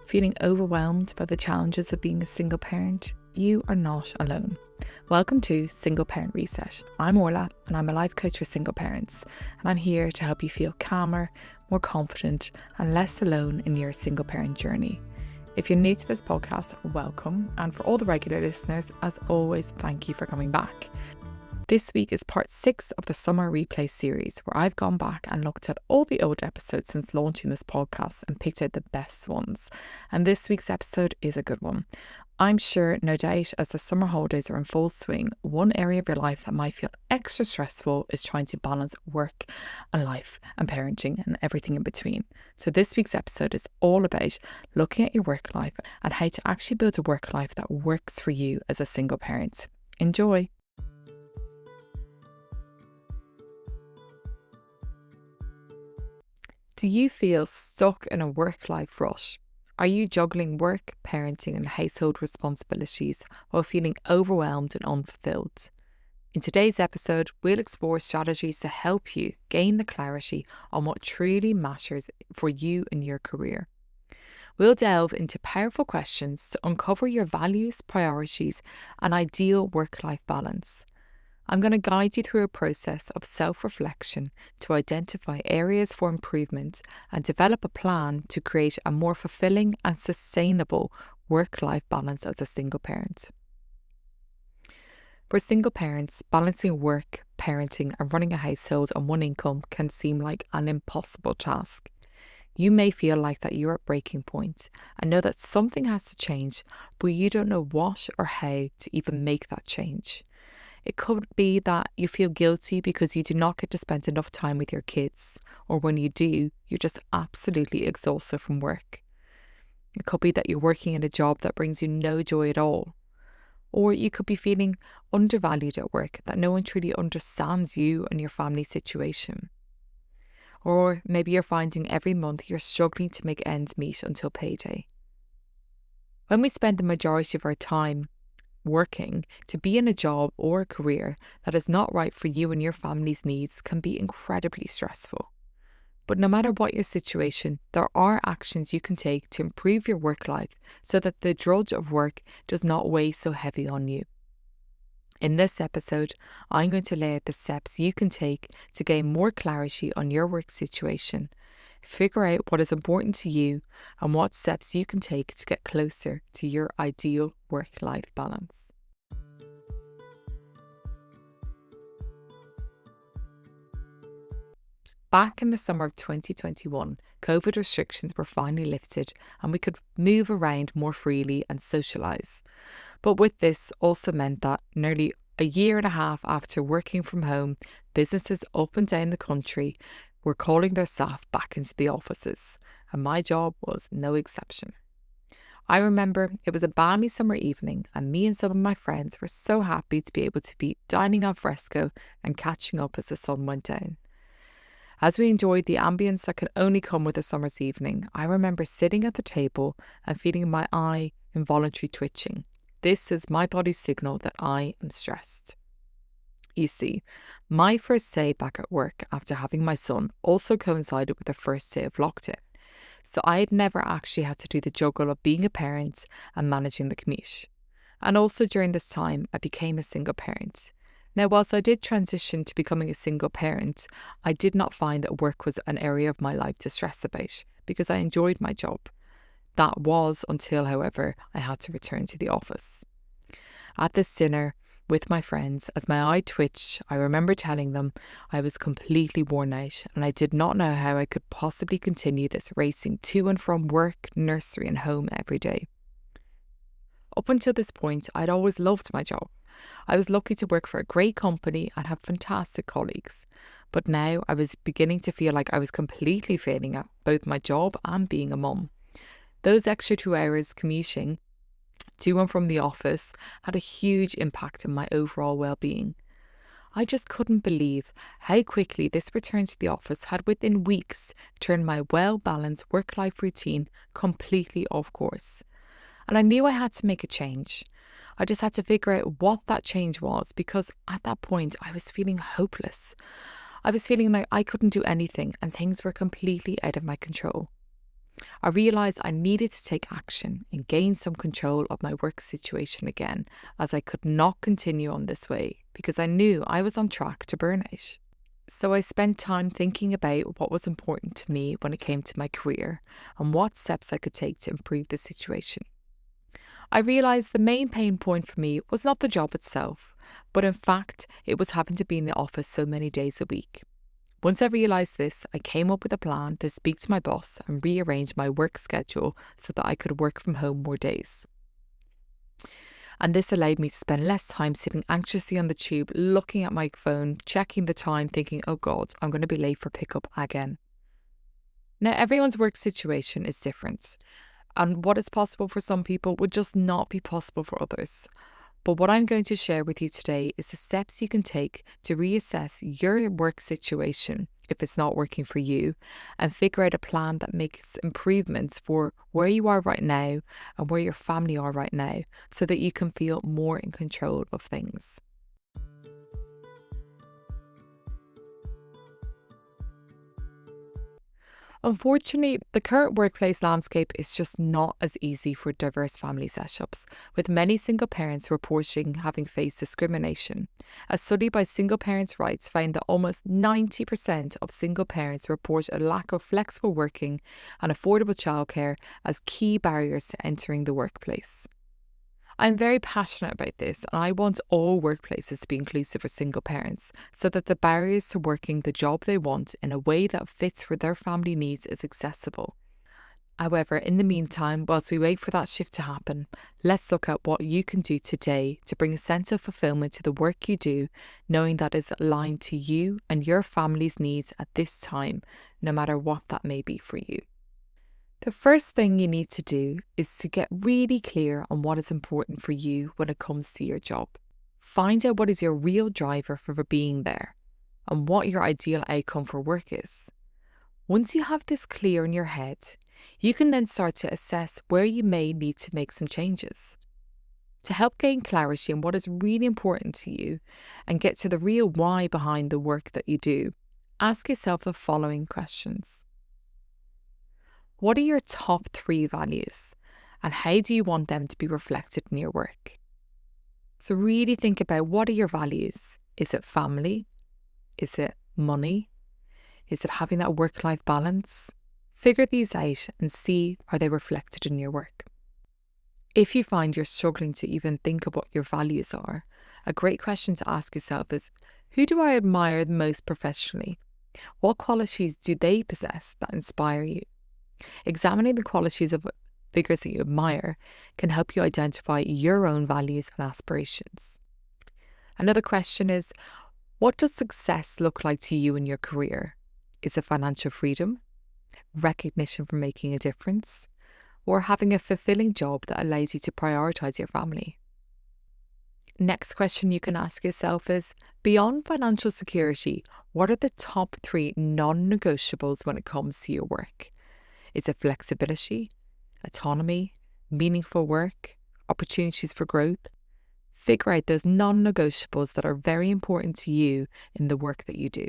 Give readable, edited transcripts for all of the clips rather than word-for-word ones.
Feeling overwhelmed by the challenges of being a single parent? You are not alone. Welcome to Single Parent Reset. I'm Orla and I'm a life coach for single parents, and I'm here to help you feel calmer, more confident and less alone in your single parent journey. If you're new to this podcast, welcome, and for all the regular listeners, as always, thank you for coming back. This week is part 6 of the Summer Replay series, where I've gone back and looked at all the old episodes since launching this podcast and picked out the best ones. And this week's episode is a good one. I'm sure, no doubt, as the summer holidays are in full swing, one area of your life that might feel extra stressful is trying to balance work and life and parenting and everything in between. So this week's episode is all about looking at your work life and how to actually build a work life that works for you as a single parent. Enjoy! Do you feel stuck in a work-life rut? Are you juggling work, parenting and household responsibilities while feeling overwhelmed and unfulfilled? In today's episode, we'll explore strategies to help you gain the clarity on what truly matters for you in your career. We'll delve into powerful questions to uncover your values, priorities and ideal work-life balance. I'm going to guide you through a process of self-reflection to identify areas for improvement and develop a plan to create a more fulfilling and sustainable work-life balance as a single parent. For single parents, balancing work, parenting and running a household on one income can seem like an impossible task. You may feel like that you're at breaking point and know that something has to change, but you don't know what or how to even make that change. It could be that you feel guilty because you do not get to spend enough time with your kids, or when you do, you're just absolutely exhausted from work. It could be that you're working in a job that brings you no joy at all. Or you could be feeling undervalued at work, that no one truly understands you and your family situation. Or maybe you're finding every month you're struggling to make ends meet until payday. When we spend the majority of our time working, to be in a job or a career that is not right for you and your family's needs can be incredibly stressful. But no matter what your situation, there are actions you can take to improve your work life so that the drudge of work does not weigh so heavy on you. In this episode, I'm going to lay out the steps you can take to gain more clarity on your work situation, figure out what is important to you and what steps you can take to get closer to your ideal work-life balance. Back in the summer of 2021, COVID restrictions were finally lifted and we could move around more freely and socialise. But with this also meant that nearly a year and a half after working from home, businesses up and down the country were calling their staff back into the offices, and my job was no exception. I remember it was a balmy summer evening and me and some of my friends were so happy to be able to be dining al fresco and catching up as the sun went down. As we enjoyed the ambience that can only come with a summer's evening, I remember sitting at the table and feeling my eye involuntarily twitching. This is my body's signal that I am stressed. You see, my first day back at work after having my son also coincided with the first day of lockdown. So I had never actually had to do the juggle of being a parent and managing the commute. And also during this time, I became a single parent. Now, whilst I did transition to becoming a single parent, I did not find that work was an area of my life to stress about because I enjoyed my job. That was until, however, I had to return to the office. At this dinner, with my friends, as my eye twitched, I remember telling them I was completely worn out and I did not know how I could possibly continue this racing to and from work, nursery and home every day. Up until this point, I'd always loved my job. I was lucky to work for a great company and have fantastic colleagues. But now I was beginning to feel like I was completely failing at both my job and being a mum. Those extra 2 hours commuting to and from the office had a huge impact on my overall well-being. I just couldn't believe how quickly this return to the office had within weeks turned my well-balanced work-life routine completely off course. And I knew I had to make a change. I just had to figure out what that change was because at that point I was feeling hopeless. I was feeling like I couldn't do anything and things were completely out of my control. I realised I needed to take action and gain some control of my work situation again, as I could not continue on this way because I knew I was on track to burnout. So I spent time thinking about what was important to me when it came to my career and what steps I could take to improve the situation. I realised the main pain point for me was not the job itself, but in fact, it was having to be in the office so many days a week. Once I realised this, I came up with a plan to speak to my boss and rearrange my work schedule so that I could work from home more days. And this allowed me to spend less time sitting anxiously on the tube, looking at my phone, checking the time, thinking, oh God, I'm going to be late for pickup again. Now, everyone's work situation is different, and what is possible for some people would just not be possible for others. But what I'm going to share with you today is the steps you can take to reassess your work situation if it's not working for you and figure out a plan that makes improvements for where you are right now and where your family are right now so that you can feel more in control of things. Unfortunately, the current workplace landscape is just not as easy for diverse family setups, with many single parents reporting having faced discrimination. A study by Single Parents' Rights found that almost 90% of single parents report a lack of flexible working and affordable childcare as key barriers to entering the workplace. I'm very passionate about this, and I want all workplaces to be inclusive for single parents so that the barriers to working the job they want in a way that fits for their family needs is accessible. However, in the meantime, whilst we wait for that shift to happen, let's look at what you can do today to bring a sense of fulfillment to the work you do, knowing that is aligned to you and your family's needs at this time, no matter what that may be for you. The first thing you need to do is to get really clear on what is important for you when it comes to your job. Find out what is your real driver for being there and what your ideal outcome for work is. Once you have this clear in your head, you can then start to assess where you may need to make some changes. To help gain clarity on what is really important to you and get to the real why behind the work that you do, ask yourself the following questions. What are your top 3 values and how do you want them to be reflected in your work? So really think about, what are your values? Is it family? Is it money? Is it having that work-life balance? Figure these out and see, are they reflected in your work? If you find you're struggling to even think of what your values are, a great question to ask yourself is, who do I admire the most professionally? What qualities do they possess that inspire you? Examining the qualities of figures that you admire can help you identify your own values and aspirations. Another question is, what does success look like to you in your career? Is it financial freedom, recognition for making a difference, or having a fulfilling job that allows you to prioritise your family? Next question you can ask yourself is, beyond financial security, what are the top 3 non-negotiables when it comes to your work? Is it flexibility, autonomy, meaningful work, opportunities for growth? Figure out those non-negotiables that are very important to you in the work that you do.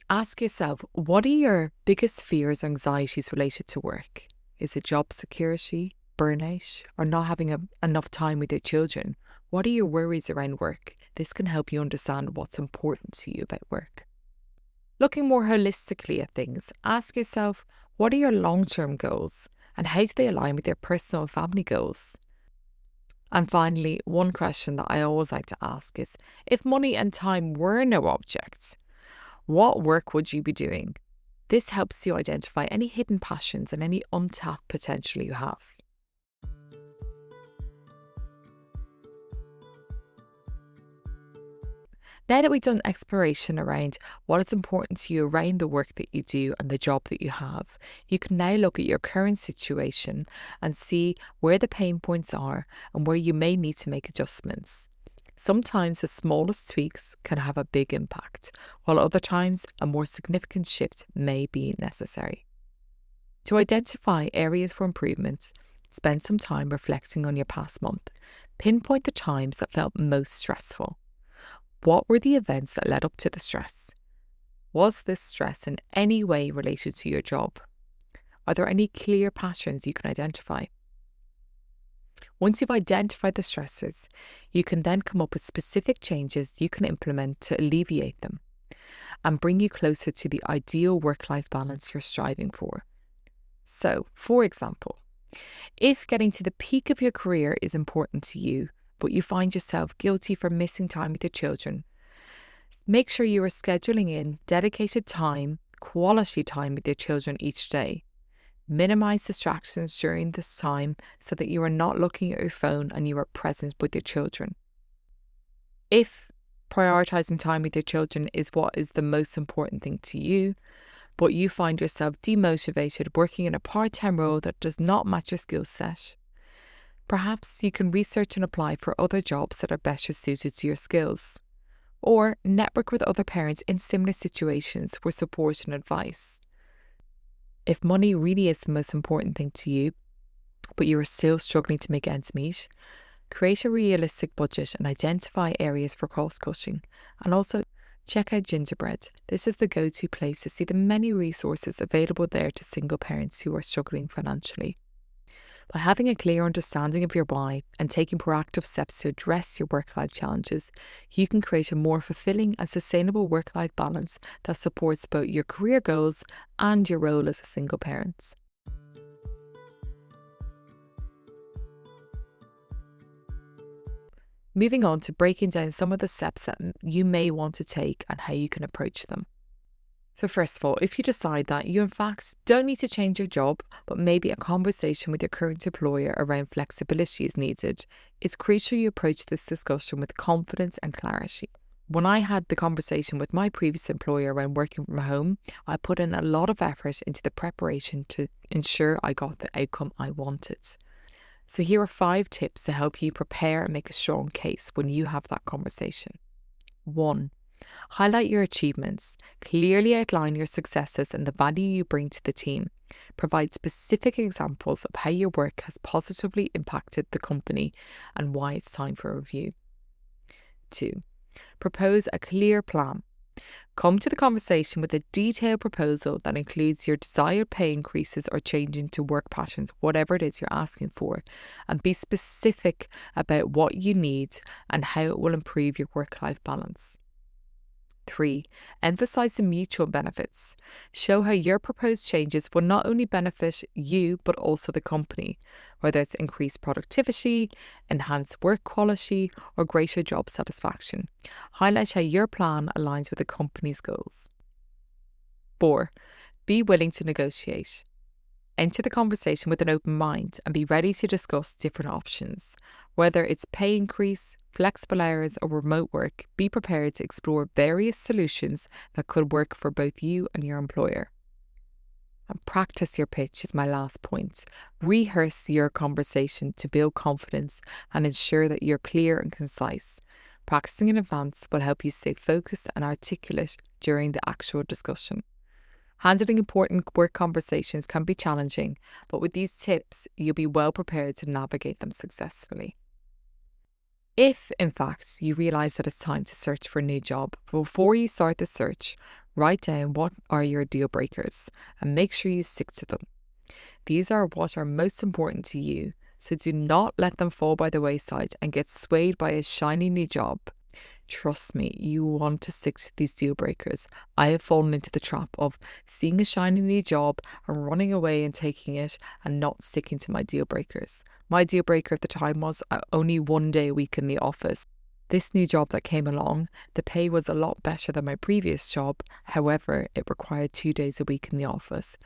Ask yourself, what are your biggest fears or anxieties related to work? Is it job security, burnout, or not having enough time with your children? What are your worries around work? This can help you understand what's important to you about work. Looking more holistically at things, ask yourself, what are your long-term goals and how do they align with your personal and family goals? And finally, one question that I always like to ask is, if money and time were no object, what work would you be doing? This helps you identify any hidden passions and any untapped potential you have. Now that we've done exploration around what is important to you around the work that you do and the job that you have, you can now look at your current situation and see where the pain points are and where you may need to make adjustments. Sometimes the smallest tweaks can have a big impact, while other times a more significant shift may be necessary. To identify areas for improvement, spend some time reflecting on your past month. Pinpoint the times that felt most stressful. What were the events that led up to the stress? Was this stress in any way related to your job? Are there any clear patterns you can identify? Once you've identified the stressors, you can then come up with specific changes you can implement to alleviate them and bring you closer to the ideal work-life balance you're striving for. So, for example, if getting to the peak of your career is important to you, but you find yourself guilty for missing time with your children, make sure you are scheduling in dedicated time, quality time with your children each day. Minimize distractions during this time so that you are not looking at your phone and you are present with your children. If prioritizing time with your children is what is the most important thing to you, but you find yourself demotivated working in a part-time role that does not match your skill set, perhaps you can research and apply for other jobs that are better suited to your skills, or network with other parents in similar situations for support and advice. If money really is the most important thing to you, but you are still struggling to make ends meet, create a realistic budget and identify areas for cost cutting. And also check out Gingerbread. This is the go-to place to see the many resources available there to single parents who are struggling financially. By having a clear understanding of your why and taking proactive steps to address your work-life challenges, you can create a more fulfilling and sustainable work-life balance that supports both your career goals and your role as a single parent. Moving on to breaking down some of the steps that you may want to take and how you can approach them. So first of all, if you decide that you in fact don't need to change your job, but maybe a conversation with your current employer around flexibility is needed, it's crucial you approach this discussion with confidence and clarity. When I had the conversation with my previous employer around working from home, I put in a lot of effort into the preparation to ensure I got the outcome I wanted. So here are 5 tips to help you prepare and make a strong case when you have that conversation. 1. Highlight your achievements. Clearly outline your successes and the value you bring to the team. Provide specific examples of how your work has positively impacted the company and why it's time for a review. 2. Propose a clear plan. Come to the conversation with a detailed proposal that includes your desired pay increases or changing to work patterns, whatever it is you're asking for, and be specific about what you need and how it will improve your work-life balance. 3. Emphasize the mutual benefits. Show how your proposed changes will not only benefit you but also the company, whether it's increased productivity, enhanced work quality, or greater job satisfaction. Highlight how your plan aligns with the company's goals. 4. Be willing to negotiate. Enter the conversation with an open mind and be ready to discuss different options. Whether it's pay increase, flexible hours, or remote work, be prepared to explore various solutions that could work for both you and your employer. And practice your pitch is my last point. Rehearse your conversation to build confidence and ensure that you're clear and concise. Practicing in advance will help you stay focused and articulate during the actual discussion. Handling important work conversations can be challenging, but with these tips, you'll be well prepared to navigate them successfully. If, in fact, you realise that it's time to search for a new job, before you start the search, write down what are your deal breakers and make sure you stick to them. These are what are most important to you, so do not let them fall by the wayside and get swayed by a shiny new job. Trust me, you want to stick to these deal breakers. I have fallen into the trap of seeing a shiny new job and running away and taking it and not sticking to my deal breakers. My deal breaker at the time was only 1 day a week in the office. This new job that came along, the pay was a lot better than my previous job. However, it required 2 days a week in the office.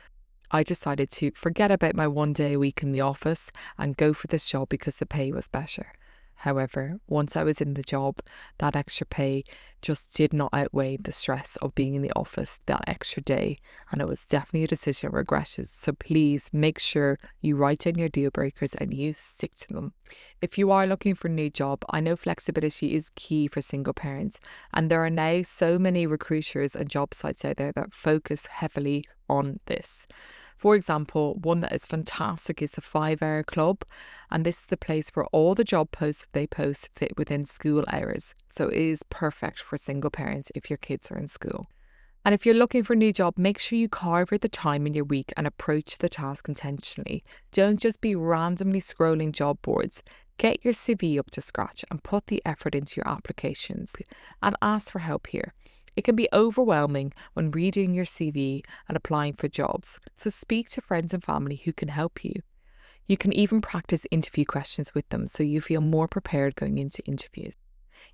I decided to forget about my 1 day a week in the office and go for this job because the pay was better. However, once I was in the job, that extra pay just did not outweigh the stress of being in the office that extra day, and it was definitely a decision I regretted. So please make sure you write down your deal breakers and you stick to them. If you are looking for a new job, I know flexibility is key for single parents, and there are now so many recruiters and job sites out there that focus heavily on this. For example, one that is fantastic is the 5 Hour Club, and this is the place where all the job posts that they post fit within school hours, so it is perfect for single parents if your kids are in school. And if you're looking for a new job, make sure you carve out the time in your week and approach the task intentionally. Don't just be randomly scrolling job boards. Get your CV up to scratch and put the effort into your applications, and ask for help here. It can be overwhelming when redoing your CV and applying for jobs, so speak to friends and family who can help you. You can even practice interview questions with them so you feel more prepared going into interviews.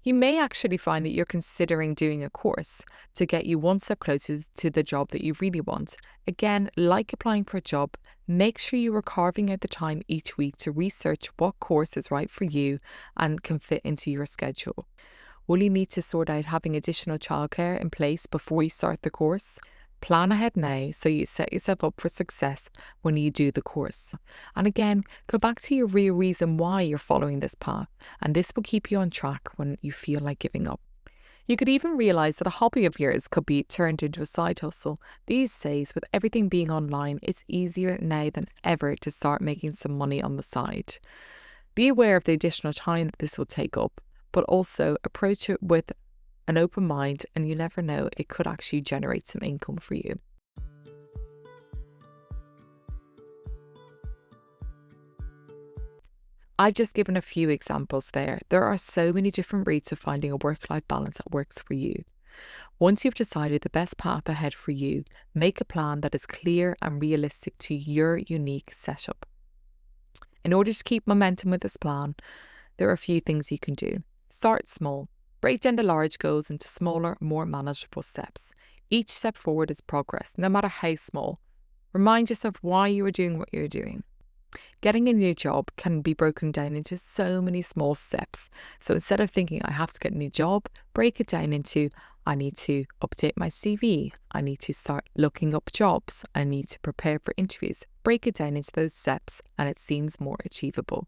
You may actually find that you're considering doing a course to get you one step closer to the job that you really want. Again, like applying for a job, make sure you are carving out the time each week to research what course is right for you and can fit into your schedule. Will you need to sort out having additional childcare in place before you start the course? Plan ahead now so you set yourself up for success when you do the course. And again, go back to your real reason why you're following this path, and this will keep you on track when you feel like giving up. You could even realise that a hobby of yours could be turned into a side hustle. These days, with everything being online, it's easier now than ever to start making some money on the side. Be aware of the additional time that this will take up, but also approach it with an open mind, and you never know, it could actually generate some income for you. I've just given a few examples there. There are so many different routes of finding a work-life balance that works for you. Once you've decided the best path ahead for you, make a plan that is clear and realistic to your unique setup. In order to keep momentum with this plan, there are a few things you can do. Start small. Break down the large goals into smaller, more manageable steps. Each step forward is progress, no matter how small. Remind yourself why you are doing what you're doing. Getting a new job can be broken down into so many small steps. So instead of thinking, I have to get a new job, break it down into, I need to update my CV. I need to start looking up jobs. I need to prepare for interviews. Break it down into those steps and it seems more achievable.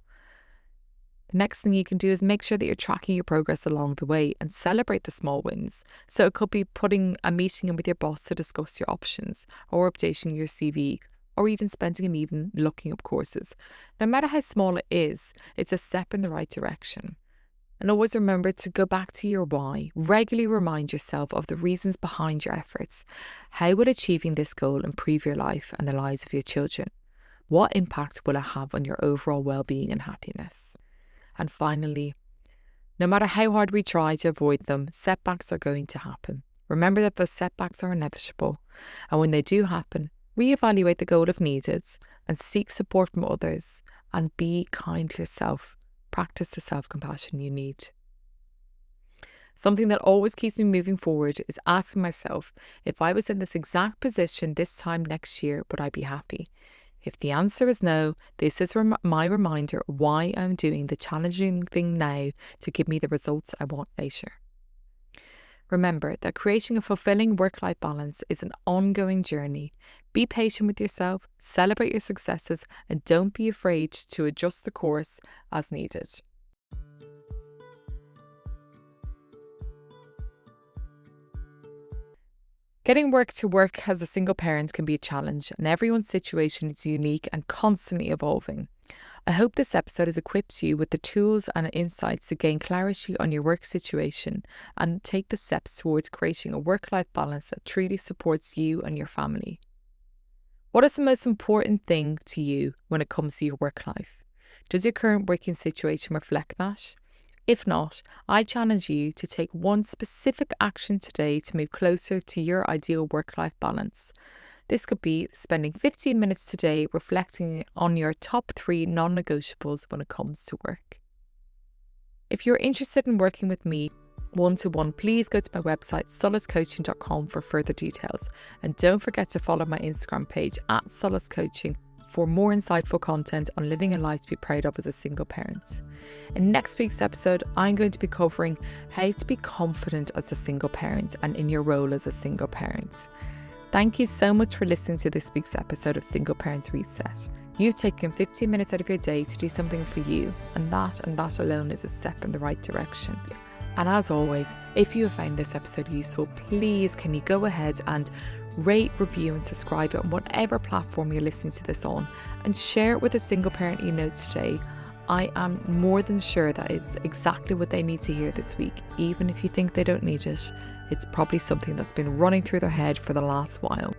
The next thing you can do is make sure that you're tracking your progress along the way and celebrate the small wins. So it could be putting a meeting in with your boss to discuss your options, or updating your CV, or even spending an evening looking up courses. No matter how small it is, it's a step in the right direction. And always remember to go back to your why. Regularly remind yourself of the reasons behind your efforts. How will achieving this goal improve your life and the lives of your children? What impact will it have on your overall well-being and happiness? And finally, no matter how hard we try to avoid them, setbacks are going to happen. Remember that the setbacks are inevitable, and when they do happen, reevaluate the goal if needed and seek support from others, and be kind to yourself. Practice the self-compassion you need. Something that always keeps me moving forward is asking myself, if I was in this exact position this time next year, would I be happy? If the answer is no, this is my reminder why I'm doing the challenging thing now to give me the results I want later. Remember that creating a fulfilling work-life balance is an ongoing journey. Be patient with yourself, celebrate your successes, and don't be afraid to adjust the course as needed. Getting work to work as a single parent can be a challenge, and everyone's situation is unique and constantly evolving. I hope this episode has equipped you with the tools and insights to gain clarity on your work situation and take the steps towards creating a work-life balance that truly supports you and your family. What is the most important thing to you when it comes to your work life? Does your current working situation reflect that? If not, I challenge you to take one specific action today to move closer to your ideal work-life balance. This could be spending 15 minutes today reflecting on your top 3 non-negotiables when it comes to work. If you're interested in working with me one-to-one, please go to my website solacecoaching.com for further details. And don't forget to follow my Instagram page @solacecoaching for more insightful content on living a life to be proud of as a single parent. In next week's episode, I'm going to be covering how to be confident as a single parent and in your role as a single parent. Thank you so much for listening to this week's episode of Single Parents Reset. You've taken 15 minutes out of your day to do something for you, and that alone is a step in the right direction. And as always, if you have found this episode useful, please can you go ahead and rate, review and subscribe it on whatever platform you're listening to this on, and share it with a single parent you know today. I am more than sure that it's exactly what they need to hear this week. Even if you think they don't need it, it's probably something that's been running through their head for the last while.